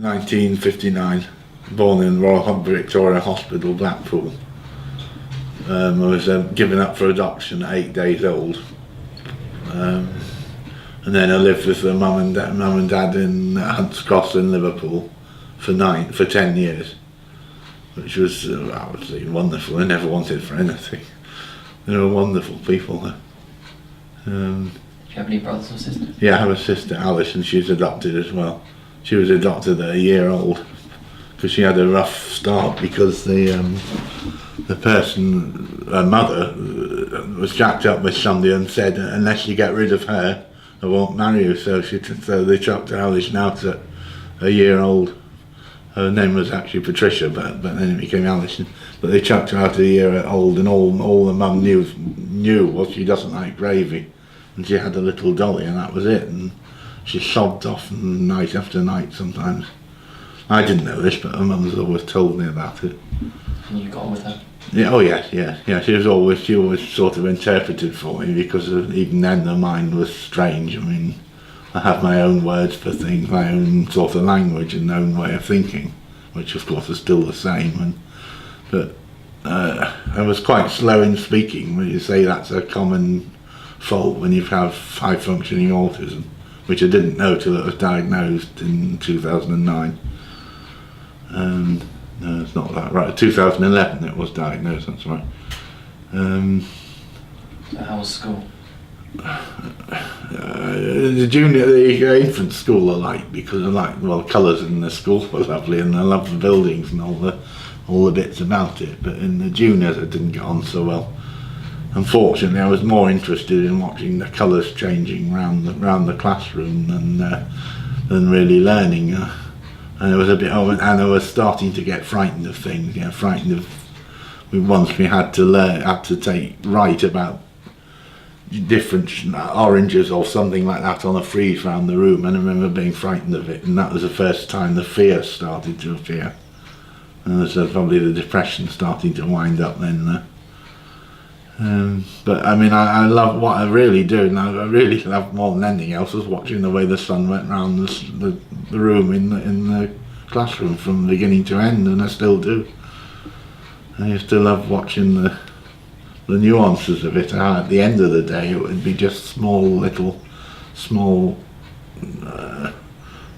1959, born in Royal Victoria Hospital, Blackpool. I was given up for adoption at 8 days old. And then I lived with the mum and dad in Hunts Cross in Liverpool for 10 years, which was obviously wonderful. I never wanted for anything. They were wonderful people. Do you have any brothers or sisters? Yeah, I have a sister, Alice, and she's adopted as well. She was adopted at a year old because she had a rough start because the person, her mother, was jacked up with somebody and said, unless you get rid of her, I won't marry you. So they chucked Alice out at a year old. Her name was actually Patricia, but then it became Alice. But they chucked her out at a year old, and all the mum knew was she doesn't like gravy, and she had a little dolly, and that was it. And she sobbed off night after night sometimes. I didn't know this, but her mum's always told me about it. And you got on with her? Yeah, oh yeah. She always sort of interpreted for me because even then her mind was strange. I mean, I have my own words for things, my own sort of language and own way of thinking, which of course is still the same. But I was quite slow in speaking. When you say that's a common fault when you have high functioning autism, which I didn't know till it was diagnosed in 2009. No, it's not that right. 2011 it was diagnosed, that's right. So how was school? The infant school I liked because I liked, well, colours in the school were lovely and I loved the buildings and all the bits about it. But in the juniors I didn't get on so well. Unfortunately, I was more interested in watching the colours changing around the classroom than really learning. And it was a bit, and I was starting to get frightened of things. Frightened of. Once we had to write about different oranges or something like that on a frieze around the room, and I remember being frightened of it. And that was the first time the fear started to appear. And so probably the depression starting to wind up then. But I mean, I love what I really do, and I really love more than anything else was watching the way the sun went round the room in the classroom from beginning to end, and I still do. I used to love watching the nuances of it. How at the end of the day it would be just small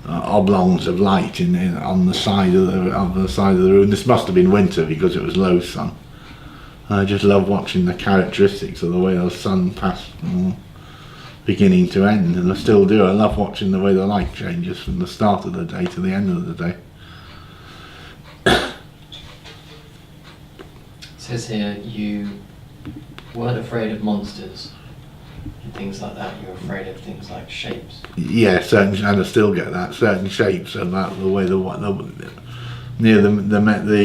oblongs of light on the side of the room. This must have been winter because it was low sun. I just love watching the characteristics of the way the sun passed from beginning to end, and I still do. I love watching the way the light changes from the start of the day to the end of the day. It says here you weren't afraid of monsters and things like that. You were afraid of things like shapes. Yeah, and I still get that. Certain shapes about the way near the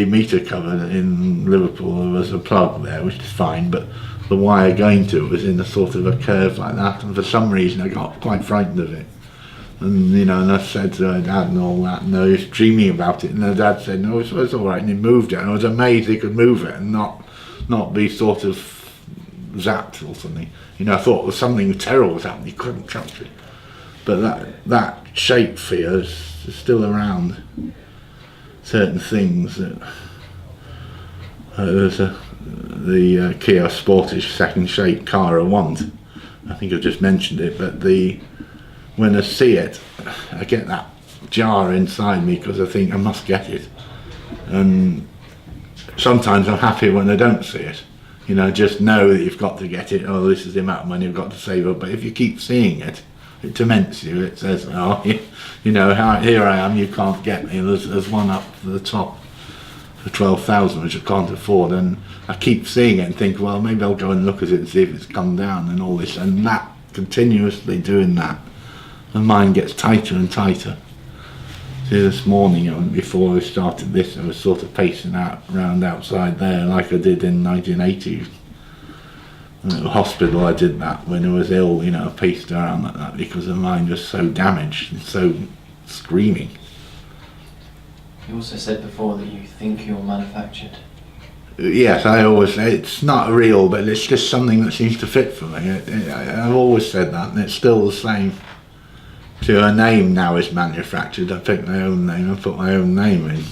meter cover in Liverpool there was a plug there, which is fine, but the wire going to it was in a sort of a curve like that, and for some reason I got quite frightened of it. And and I said to her dad and all that, and I was dreaming about it, and her dad said no, it's all right, and he moved it, and I was amazed he could move it and not be sort of zapped or something. I thought was something terrible was happening, he couldn't touch it. But that shape fear is still around. Certain things that there's the Kia Sportage second shape car I want. I think I've just mentioned it, but when I see it, I get that jar inside me because I think I must get it. And sometimes I'm happy when I don't see it. Just know that you've got to get it. Oh, this is the amount of money you've got to save up. But if you keep seeing it, it torments you. It says, oh, here I am, you can't get me. There's one up to the top for 12,000, which I can't afford. And I keep seeing it and think, well, maybe I'll go and look at it and see if it's come down and all this. And that, continuously doing that, the mind gets tighter and tighter. See, this morning, before I started this, I was sort of pacing around outside there like I did in 1980. At the hospital I did that when I was ill, I paced around like that because the mind was so damaged and so screaming. You also said before that you think you're manufactured. Yes, I always say it's not real, but it's just something that seems to fit for me. I've always said that, and it's still the same. So a name now is manufactured. I pick my own name, I put my own name in.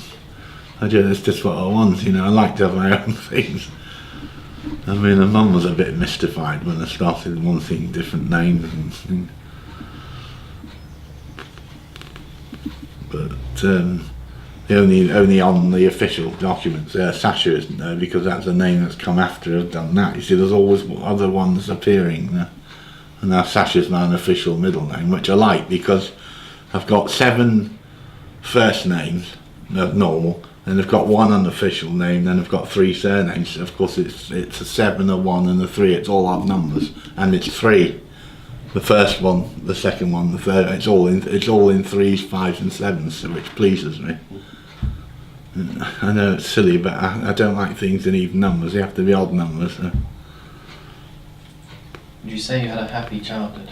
It's just what I want, you know. I like to have my own things. I mean, my mum was a bit mystified when I started wanting different names and things. But only on the official documents, Sasha isn't there because that's a name that's come after I've done that. You see, there's always other ones appearing there. And now Sasha's my unofficial middle name, which I like because I've got 7 first names, normal, and I've got 1 unofficial name, then I've got 3 surnames. Of course, it's a 7, a 1, and a 3. It's all odd numbers, and it's 3. The first one, the second one, the third. It's all in 3s, 5s, and 7s, so which pleases me. I know it's silly, but I don't like things in even numbers. They have to be odd numbers. So. Would you say you had a happy childhood?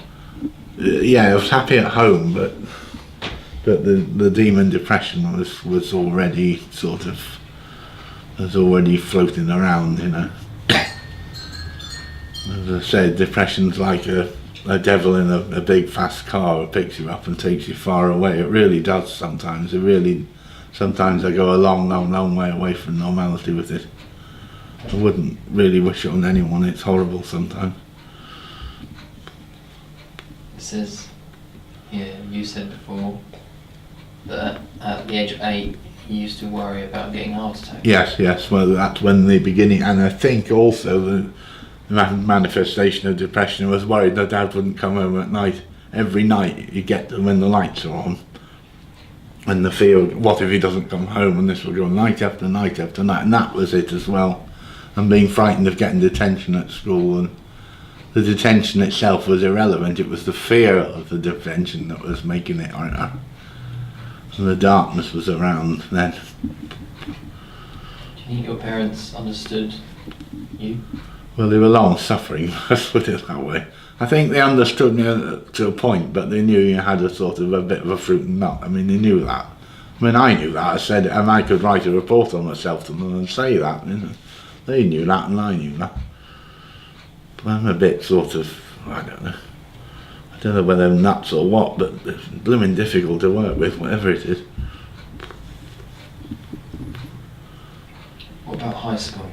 Yeah, I was happy at home, but the demon depression was already floating around, you know. As I said, depression's like a devil in a big fast car that picks you up and takes you far away. It really does sometimes. Sometimes I go a long way away from normality with it. I wouldn't really wish it on anyone. It's horrible sometimes. It says here, you said before that at the age of 8 you used to worry about getting a heart attack. Yes. Well, that's when the beginning, and I think also the manifestation of depression. I was worried that Dad wouldn't come home at night. Every night you get them when the lights are on, and the fear, what if he doesn't come home, and this will go night after night after night, and that was it as well. And being frightened of getting detention at school, and the detention itself was irrelevant. It was the fear of the detention that was making it harder. And the darkness was around then. Do you think your parents understood you? Well, they were long suffering, let's put it that way. I think they understood me to a point, but they knew you had a bit of a fruit and nut. I mean, they knew that. I mean, I knew that. I said, and I could write a report on myself to them and say that. You know. They knew that, and I knew that. But I'm a bit I don't know. I don't know whether I'm nuts or what, but it's blooming difficult to work with, whatever it is. What about high school?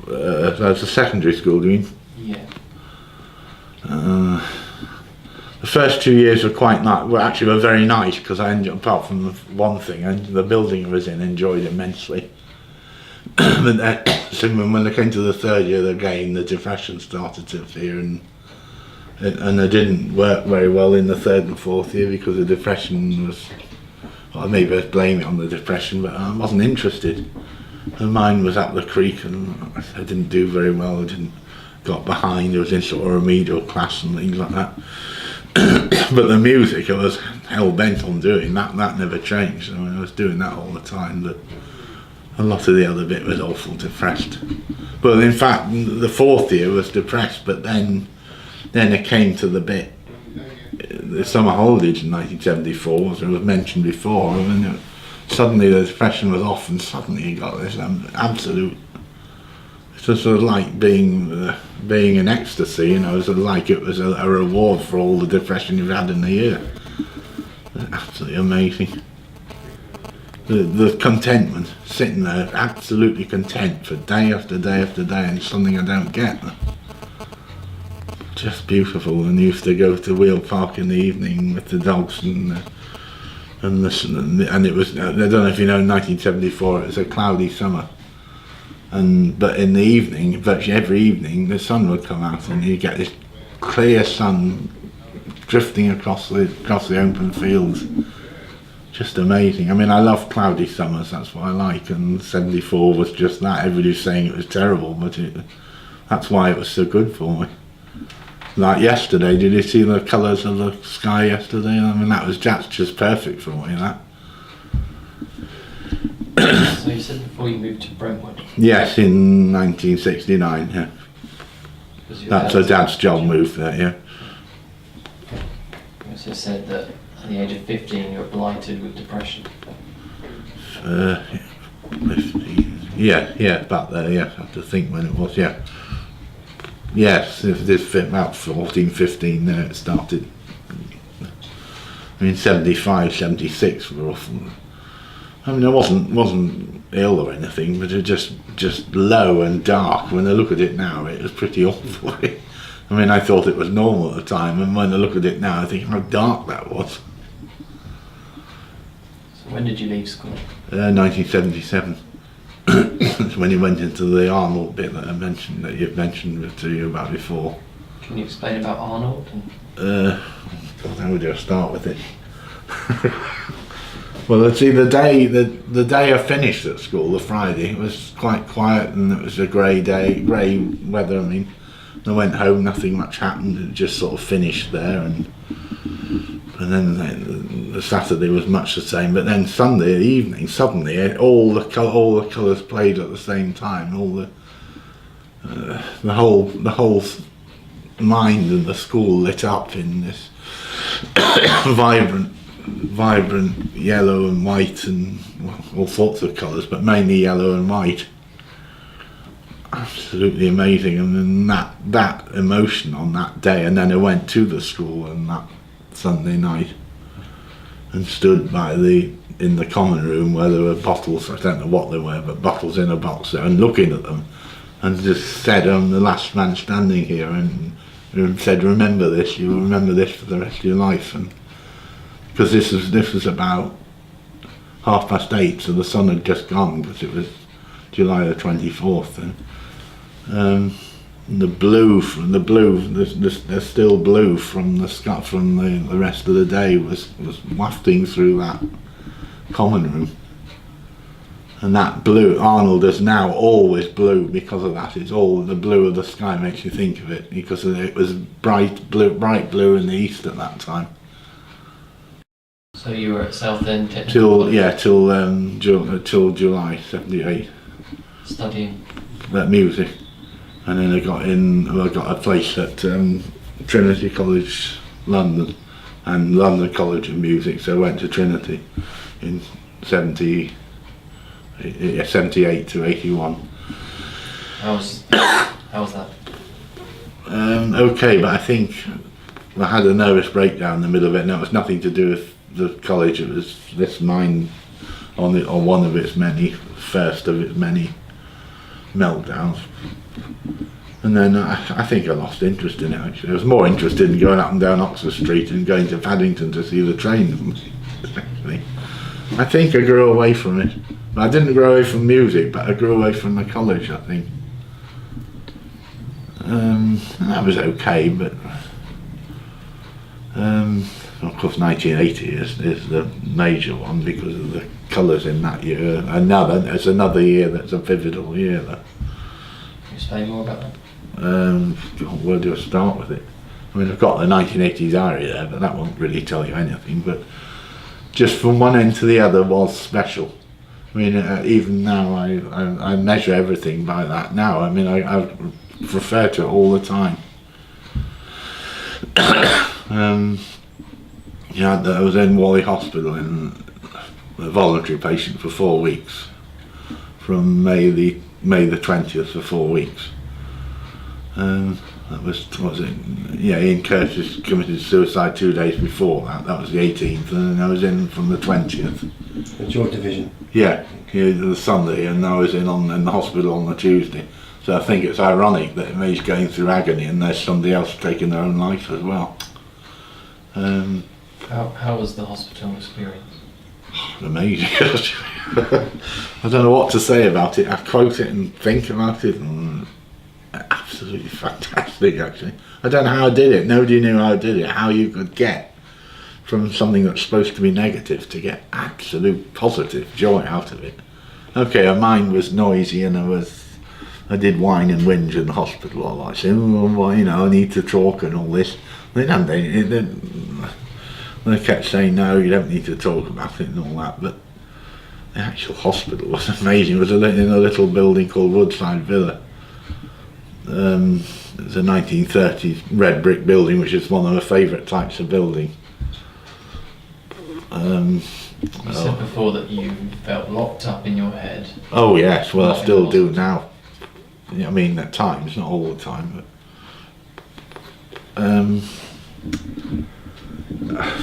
As a secondary school, do you mean? Yeah. The first 2 years were quite nice. Well, actually, were very nice because I enjoyed, apart from the one thing, the building I was in, enjoyed immensely. But then, so when I came to the 3rd year again, the depression started to appear, and I didn't work very well in the 3rd and 4th year because the depression was. Well, maybe I blame it on the depression, but I wasn't interested. And mine was up the creek, and I didn't do very well. I got behind. I was in sort of remedial class and things like that. But the music I was hell bent on doing. That never changed. I mean, I was doing that all the time. But a lot of the other bit was awful depressed. But in fact, the 4th year was depressed. But then it came to the bit. The summer holidays in 1974, as was mentioned before. I mean, suddenly the depression was off, and suddenly you got this absolute. It's just sort of like being in ecstasy, you know. It's like it was a reward for all the depression you've had in the year. Absolutely amazing. The contentment, sitting there, absolutely content for day after day after day, and it's something I don't get. Just beautiful. And used to go to Wheel Park in the evening with the dogs and it was, I don't know if you know, in 1974 it was a cloudy summer, but in the evening, virtually every evening, the sun would come out and you get this clear sun drifting across the open fields. Just amazing. I mean, I love cloudy summers, that's what I like, and 74 was just that. Everybody's saying it was terrible, but that's why it was so good for me. Like yesterday, did you see the colours of the sky yesterday? I mean, that's just perfect for me, that. So you said before you moved to Brentwood? Yes, in 1969, yeah. That's a Dad's job move there, yeah. You also said that at the age of 15 you were blighted with depression. 15, yeah, about there, yeah. I have to think when it was, yeah. Yes, if this fit about 14, 15, then it started. I mean, 75, 76 were awful. I mean, I wasn't ill or anything, but it was just low and dark. When I look at it now, it was pretty awful. I mean, I thought it was normal at the time, and when I look at it now, I think how dark that was. So when did you leave school? 1977. That's when he went into the Arnold bit that I mentioned, that you've mentioned to you about before. Can you explain about Arnold? God, how would I start with it? Well, let's see. The day I finished at school, the Friday, it was quite quiet, and it was a grey day, grey weather. I mean, I went home, nothing much happened. It just sort of finished there, and then the Saturday was much the same. But then Sunday evening, suddenly all the colours played at the same time. All the whole mind and the school lit up in this vibrant yellow and white and all sorts of colours, but mainly yellow and white. Absolutely amazing. And then that emotion on that day, and then I went to the school on that Sunday night and stood in the common room where there were bottles, I don't know what they were, but bottles in a box there, and looking at them, and just said, I'm the last man standing here, and said, remember this, you will remember this for the rest of your life. And because this was about 8:30, so the sun had just gone, because it was July the 24th, and the still blue from the sky, from the rest of the day was wafting through that common room. And that blue, Arnold is now always blue because of that. It's all the blue of the sky makes you think of it, because it was bright blue in the east at that time. So you were at Southend till July 78. Studying Music, and then I got a place at Trinity College, London, and London College of Music. So I went to Trinity in 78 to 81. How was that? Okay, but I think I had a nervous breakdown in the middle of it, and that was nothing to do with the college. It was this mine on one of its first of its many meltdowns. And then I think I lost interest in it, actually. I was more interested in going up and down Oxford Street and going to Paddington to see the train, actually. I think I grew away from it. I didn't grow away from music, but I grew away from the college, I think. That was okay, but of course 1980 is the major one because of the colours in that year. It's another year that's a pivotal year. Can you explain more about that? Where do I start with it? I mean, I've got the 1980s diary there, but that won't really tell you anything. But just from one end to the other was special. I mean, even now I measure everything by that now. I mean, I refer to it all the time. I was in Whalley Hospital in a voluntary patient for 4 weeks, from May the 20th for 4 weeks. That was, what was it? Yeah, Ian Curtis committed suicide 2 days before that. That was the 18th, and then I was in from the 20th. It's your division? Yeah, the Sunday, and I was in the hospital on the Tuesday. So I think it's ironic that he's going through agony and there's somebody else taking their own life as well. How was the hospital experience? Amazing. I don't know what to say about it. I quote it and think about it, and absolutely fantastic, actually. I don't know how I did it. Nobody knew how I did it. How you could get from something that's supposed to be negative to get absolute positive joy out of it. Okay, our mind was noisy, and I did whine and whinge in the hospital a lot. I said, well, I need to talk and all this. They kept saying, no, you don't need to talk about it and all that. But the actual hospital was amazing. It was in a little building called Woodside Villa. It was a 1930s red brick building, which is one of my favourite types of building. You said before that you felt locked up in your head. Oh yes, well I still do now. I mean, at times, not all the time, but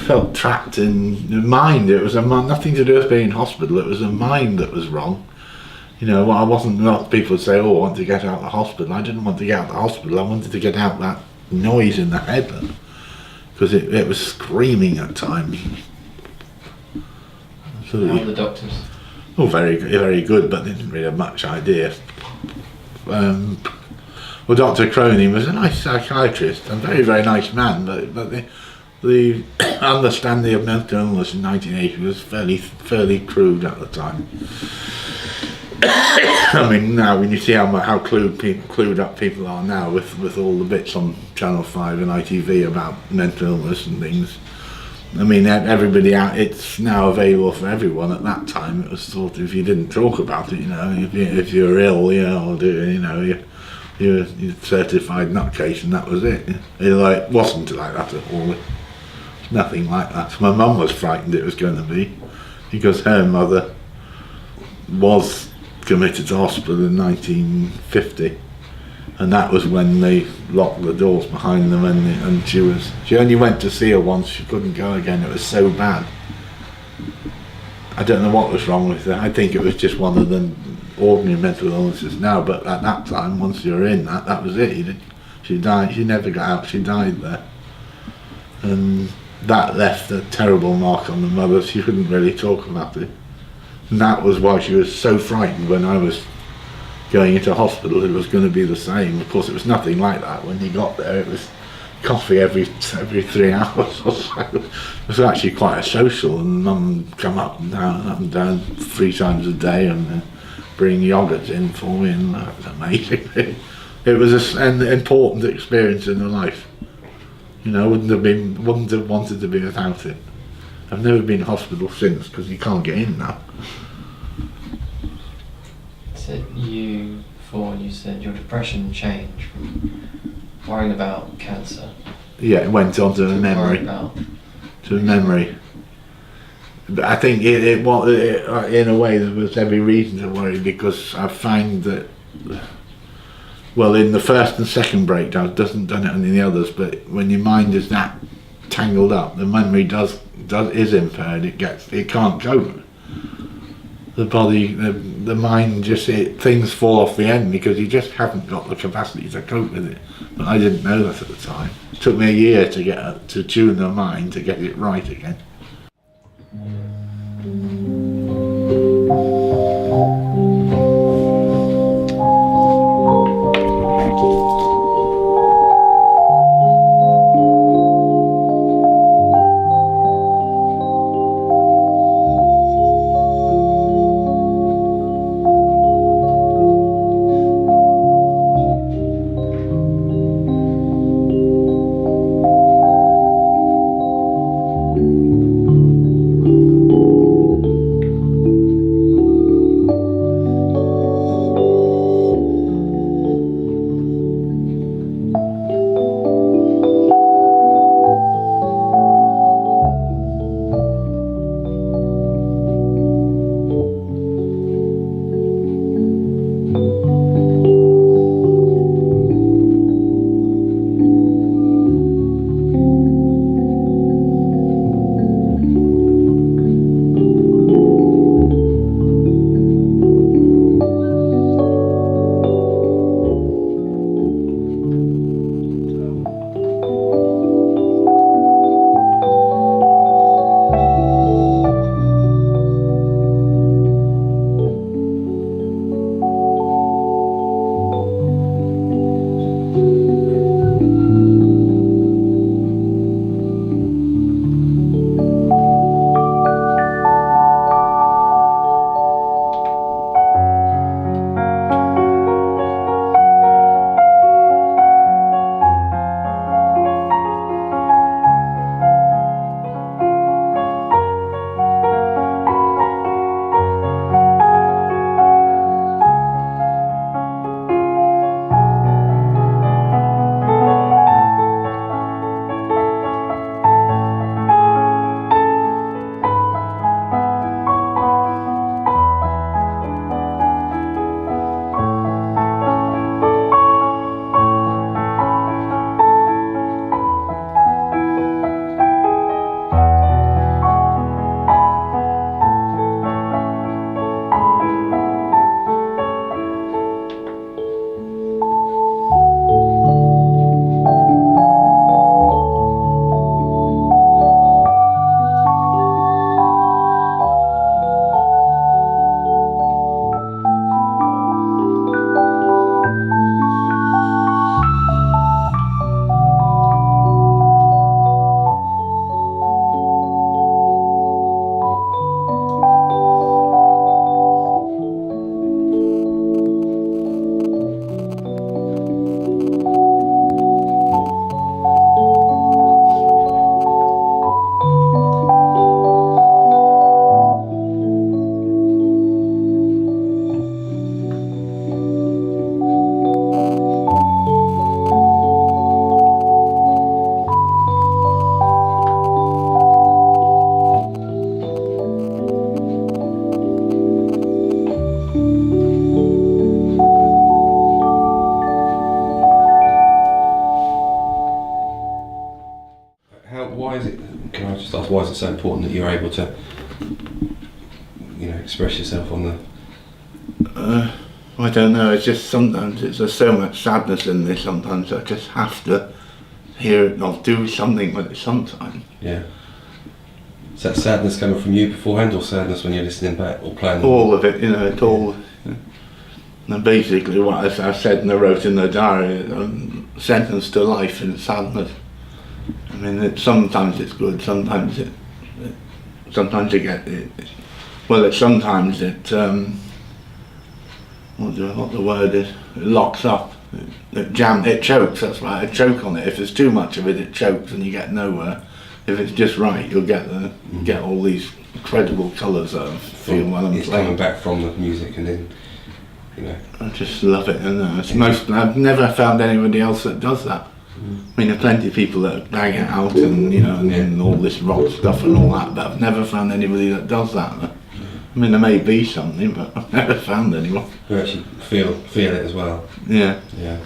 felt trapped in the mind. It was nothing to do with being in hospital. It was a mind that was wrong. You know, I wasn't. Not people would say, "Oh, I want to get out of the hospital." I didn't want to get out of the hospital. I wanted to get out that noise in the head, because it was screaming at times. Absolutely. How were the doctors? Oh, very good, but they didn't really have much idea. Well, Dr. Cronin was a nice psychiatrist, a very nice man, but the understanding of mental illness in 1980 was fairly crude at the time. I mean, now when you see how clued up people are now with all the bits on Channel 5 and ITV about mental illness and things, I mean, everybody out. It's now available for everyone. At that time, it was sort of, if you didn't talk about it, you know, if you're ill, you're certified nutcase, and that was it. It wasn't like that at all. Nothing like that. My mum was frightened it was going to be, because her mother was committed to hospital in 1950, and that was when they locked the doors behind them, and she only went to see her once. She couldn't go again. It was so bad. I don't know what was wrong with her. I think it was just one of the ordinary mental illnesses now, but at that time, once you were in that was it. She died. She never got out. She died there, and that left a terrible mark on the mother. She couldn't really talk about it, and that was why she was so frightened when I was going into hospital. It was going to be the same. Of course, it was nothing like that when he got there. It was coffee every 3 hours or so. It was actually quite a social, and Mum would come up and down 3 times a day, and bring yogurts in for me, and that was amazing. It was an important experience in her life. You know, wouldn't have wanted to be without it. I've never been in hospital since, because you can't get in now. So you said your depression changed from worrying about cancer. Yeah, it went on to memory. To memory. But I think it was, in a way, there was every reason to worry, because I find that, well, in the first and second breakdown, it doesn't done it in the others, but when your mind is that tangled up, the memory is impaired. It can't cope. The body, the mind, things fall off the end, because you just haven't got the capacity to cope with it. But I didn't know that at the time. It took me a year to tune the mind to get it right again. it's so important that you're able to, you know, express yourself on the. I don't know. It's just sometimes there's so much sadness in this. Sometimes I just have to hear it or do something with it. Sometimes. Yeah. Is that sadness coming from you beforehand, or sadness when you're listening back or playing? All of it, you know, it's all. And basically, what I said and I wrote in the diary, sentenced to life in sadness. I mean, sometimes it's good, sometimes it sometimes you get it. Well, sometimes it. What the word is? It locks up. It chokes. That's right. It choke on it. If there's too much of it, it chokes and you get nowhere. If it's just right, you'll get all these incredible colours that I feel when I'm it's playing. coming back from the music, and then, you know. I just love it, and I've never found anybody else that does that. I mean, there are plenty of people that bang it out and, you know, and all this rock stuff and all that, but I've never found anybody that does that. I mean, there may be something, but I've never found anyone. You actually feel it as well. Yeah. Yeah.